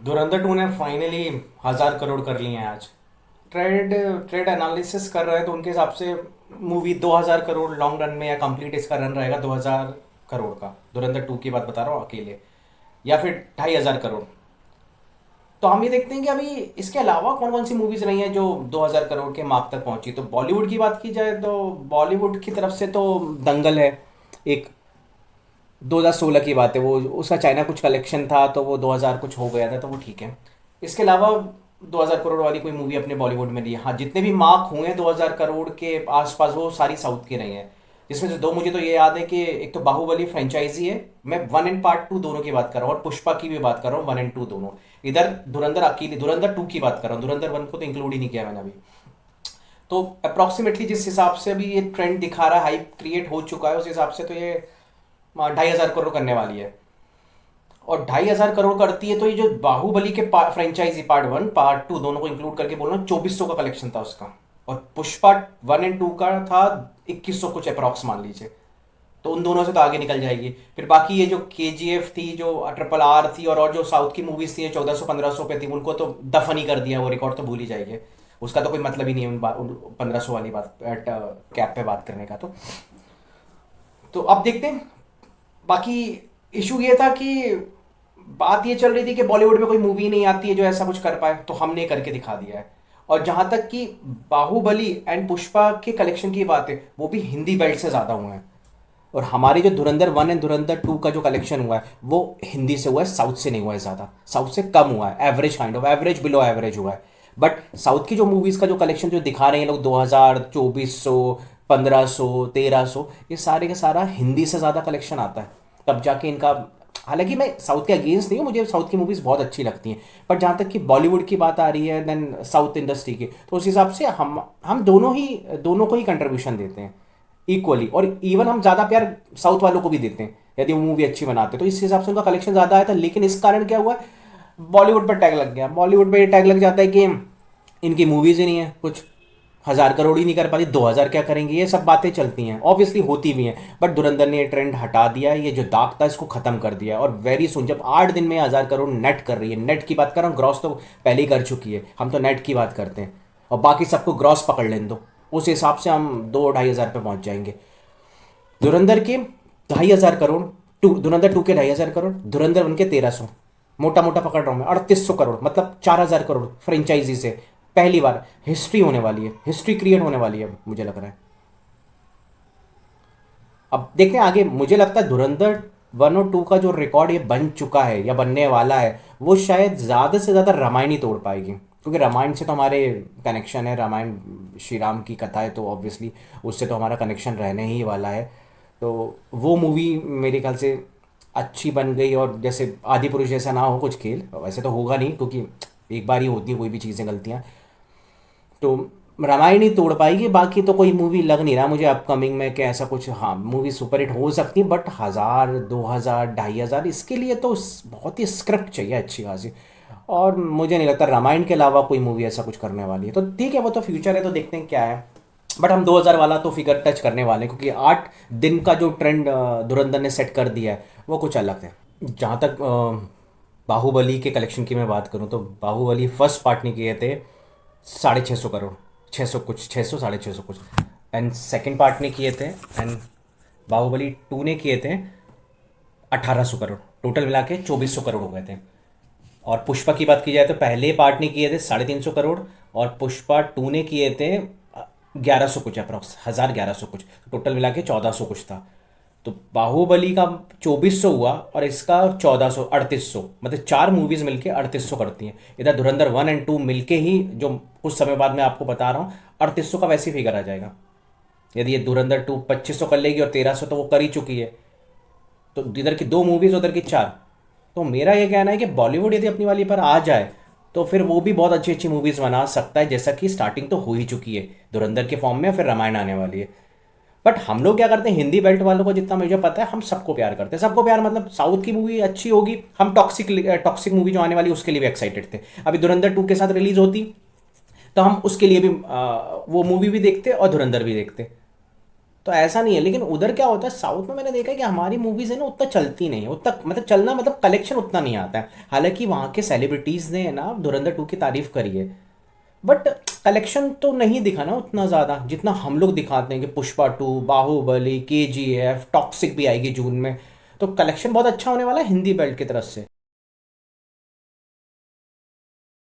धुरंधर 2 ने फाइनली 1,000 करोड़ कर लिए हैं आज। ट्रेड ट्रेड एनालिसिस कर रहे हैं तो उनके हिसाब से मूवी 2,000 करोड़ लॉन्ग रन में, या कंप्लीट इसका रन रहेगा 2,000 करोड़ का। धुरंधर 2 की बात बता रहा हूँ अकेले, या फिर 2,500 करोड़। तो हम ये देखते हैं कि अभी इसके अलावा कौन कौन सी मूवीज रही हैं जो 2,000 करोड़ के मार्क तक पहुंची। तो बॉलीवुड की बात की जाए तो बॉलीवुड की तरफ से तो दंगल है एक, 2016 की बात है। वो उसका चाइना कुछ कलेक्शन था तो वो 2,000 कुछ हो गया था, तो वो ठीक है। इसके अलावा 2,000 करोड़ वाली कोई मूवी अपने बॉलीवुड में नहीं है। हाँ, जितने भी मार्क हुए हैं 2,000 करोड़ के आसपास वो सारी साउथ की रही हैं। जिसमें से दो मुझे तो ये याद है कि एक तो बाहुबली फ्रेंचाइजी है, मैं 1 एंड पार्ट 2 दोनों की बात कर रहा हूँ, और पुष्पा की भी बात कर रहा हूँ 1 एंड 2 दोनों। इधर धुरंधर अकेली, धुरंधर 2 की बात कर रहा हूँ, धुरंधर 1 को तो इंक्लूड ही नहीं किया मैंने अभी। तो अप्रॉक्सीमेटली जिस हिसाब से अभी ये ट्रेंड दिखा रहा है, हाइप क्रिएट हो चुका है, उस हिसाब से तो ये 2,500 करोड़ करने वाली है। और 2,500 करोड़ करती है तो ये जो बाहुबली के फ्रेंचाइजी पार्ट 1 पार्ट 2 दोनों को इंक्लूड करके बोल रहा हूँ, 2,400 का कलेक्शन था उसका। और पुष्पा 1 एंड 2 का था 2,100 कुछ अप्रॉक्स मान लीजिए। तो उन दोनों से तो आगे निकल जाएगी। फिर बाकी ये जो KGF थी, जो RRR थी, और जो साउथ की मूवीज थी 1,400-1,500 पे थी, उनको तो दफन ही कर दिया, वो रिकॉर्ड तो भूल ही जाएंगे। उसका तो कोई मतलब ही नहीं है उन 1,500 वाली बात कैप पे बात करने का। तो अब देखते हैं। बाकी इशू ये था कि बात ये चल रही थी कि बॉलीवुड में कोई मूवी नहीं आती है जो ऐसा कुछ कर पाए, तो हमने करके दिखा दिया है। और जहां तक कि बाहुबली एंड पुष्पा के कलेक्शन की बात है, वो भी हिंदी बेल्ट से ज़्यादा हुए हैं। और हमारी जो धुरंधर 1 एंड धुरंधर 2 का जो कलेक्शन हुआ है वो हिंदी से हुआ है, साउथ से नहीं हुआ है ज़्यादा, साउथ से कम हुआ है, average kind of average below average हुआ है। बट साउथ की जो मूवीज़ का जो कलेक्शन जो दिखा रहे हैं लोग, 2,000, 2,400, 1,500, 1,300, ये सारे का सारा हिंदी से ज़्यादा कलेक्शन आता है। तब जाके इनका, हालांकि मैं साउथ के अगेंस्ट नहीं हूँ, मुझे साउथ की मूवीज़ बहुत अच्छी लगती हैं, बट जहाँ तक कि बॉलीवुड की बात आ रही है देन साउथ इंडस्ट्री की, तो उस हिसाब से हम दोनों को ही कंट्रीब्यूशन देते हैं इक्वली। और इवन हम ज़्यादा प्यार साउथ वालों को भी देते हैं यदि वो मूवी अच्छी बनाते हैं, तो इस हिसाब से उनका कलेक्शन ज़्यादा आया था। लेकिन इस कारण क्या हुआ, बॉलीवुड पर टैग लग गया। बॉलीवुड पर ये टैग लग जाता है कि इनकी मूवीज़ ही नहीं है कुछ, 1,000 करोड़ ही नहीं कर पाती, 2,000 क्या करेंगे, ये सब बातें चलती हैं, ऑब्वियसली होती भी हैं। बट धुरंधर ने ये ट्रेंड हटा दिया है, ये जो दाग था इसको खत्म कर दिया है। और वेरी सुन, जब 8 दिन में 1,000 करोड़ नेट कर रही है, नेट की बात कर रहा हूँ, ग्रॉस तो पहले ही कर चुकी है, हम तो नेट की बात करते हैं। और बाकी सबको ग्रॉस पकड़ लेने दो, उस हिसाब से हम 2-2,500 पे पहुंच जाएंगे। धुरंधर के 2,500 करोड़, धुरंधर 2 के 2,500 करोड़, धुरंधर 1 के 1,300, मोटा मोटा पकड़ रहा हूँ मैं, 3,800 करोड़, मतलब 4,000 करोड़ फ्रेंचाइजी से पहली बार हिस्ट्री होने वाली है, हिस्ट्री क्रिएट होने वाली है मुझे लग रहा है। अब देखते हैं आगे। मुझे लगता है धुरंधर 1 और 2 का जो रिकॉर्ड ये बन चुका है या बनने वाला है, वो शायद ज़्यादा से ज़्यादा रामायण ही तोड़ पाएगी, क्योंकि रामायण से तो हमारे कनेक्शन है, रामायण श्री राम की कथा है, तो ऑब्वियसली उससे तो हमारा कनेक्शन रहने ही वाला है। तो वो मूवी मेरे ख्याल से अच्छी बन गई। और जैसे आदि पुरुष जैसा ना हो कुछ खेल, वैसे तो होगा नहीं क्योंकि एक बार ही होती है कोई भी चीज़ें, गलतियाँ। तो रामायण ही तोड़ पाएगी, बाकी तो कोई मूवी लग नहीं रहा मुझे अपकमिंग में कि ऐसा कुछ। हाँ, मूवी सुपर हिट हो सकती है, बट 1,000, 2,000, 2,500 इसके लिए तो बहुत ही स्क्रिप्ट चाहिए अच्छी खासी। और मुझे नहीं लगता रामायण के अलावा कोई मूवी ऐसा कुछ करने वाली है। तो ठीक है, वो तो फ्यूचर है, तो देखते हैं क्या है। बट हम 2,000 वाला तो फिगर टच करने वाले हैं, क्योंकि 8 दिन का जो ट्रेंड धुरंधर ने सेट कर दिया है वो कुछ अलग है। जहाँ तक बाहुबली के कलेक्शन की मैं बात करूँ, तो बाहुबली फर्स्ट पार्ट ने किए थे 650 करोड़, 600 कुछ, 600, 650 कुछ। एंड सेकंड पार्ट ने किए थे, एंड बाहुबली 2 ने किए थे 1,800 करोड़। टोटल मिला के 2,400 करोड़ हो गए थे। और पुष्पा की बात की जाए तो पहले पार्ट ने किए थे 350 करोड़, और पुष्पा 2 ने किए थे 1,100 कुछ अप्रॉक्स, 1,1100 कुछ, टोटल मिला के 1,400 कुछ था। तो बाहुबली का 2,400 हुआ और इसका 1,400, 3,800, मतलब चार मूवीज मिलके 3,800 करती हैं। इधर धुरंधर 1 एंड 2 मिलके ही, जो कुछ समय बाद मैं आपको बता रहा हूँ, 3,800 का वैसे ही फिगर आ जाएगा। यदि ये धुरंधर 2 2,500 कर लेगी और 1,300 तो वो कर ही चुकी है, तो इधर की दो मूवीज उधर की चार। तो मेरा ये कहना है कि बॉलीवुड यदि अपनी वाली पर आ जाए तो फिर वो भी बहुत अच्छी अच्छी मूवीज बना सकता है, जैसा कि स्टार्टिंग तो हो ही चुकी है धुरंधर के फॉर्म में, फिर रामायण आने वाली है। बट हम लोग क्या करते हैं, हिंदी बेल्ट वालों को जितना मुझे पता है, हम सबको प्यार करते हैं। सबको प्यार मतलब साउथ की मूवी अच्छी होगी, हम टॉक्सिक टॉक्सिक मूवी जो आने वाली उसके लिए भी एक्साइटेड थे। अभी धुरंधर 2 के साथ रिलीज होती तो हम उसके लिए भी वो मूवी भी देखते और धुरंधर भी देखते। तो ऐसा नहीं है, लेकिन उधर क्या होता है साउथ में मैंने देखा है कि हमारी मूवीज़ है ना उतना चलती नहीं है, उतना मतलब चलना मतलब कलेक्शन उतना नहीं आता है। हालांकि वहाँ के सेलिब्रिटीज़ ने ना धुरंधर 2 की तारीफ करी है, बट कलेक्शन तो नहीं दिखा ना उतना ज़्यादा जितना हम लोग दिखाते हैं कि पुष्पा 2, बाहुबली, KGF, टॉक्सिक भी आएगी जून में। तो कलेक्शन बहुत अच्छा होने वाला है हिंदी बेल्ट की तरफ से।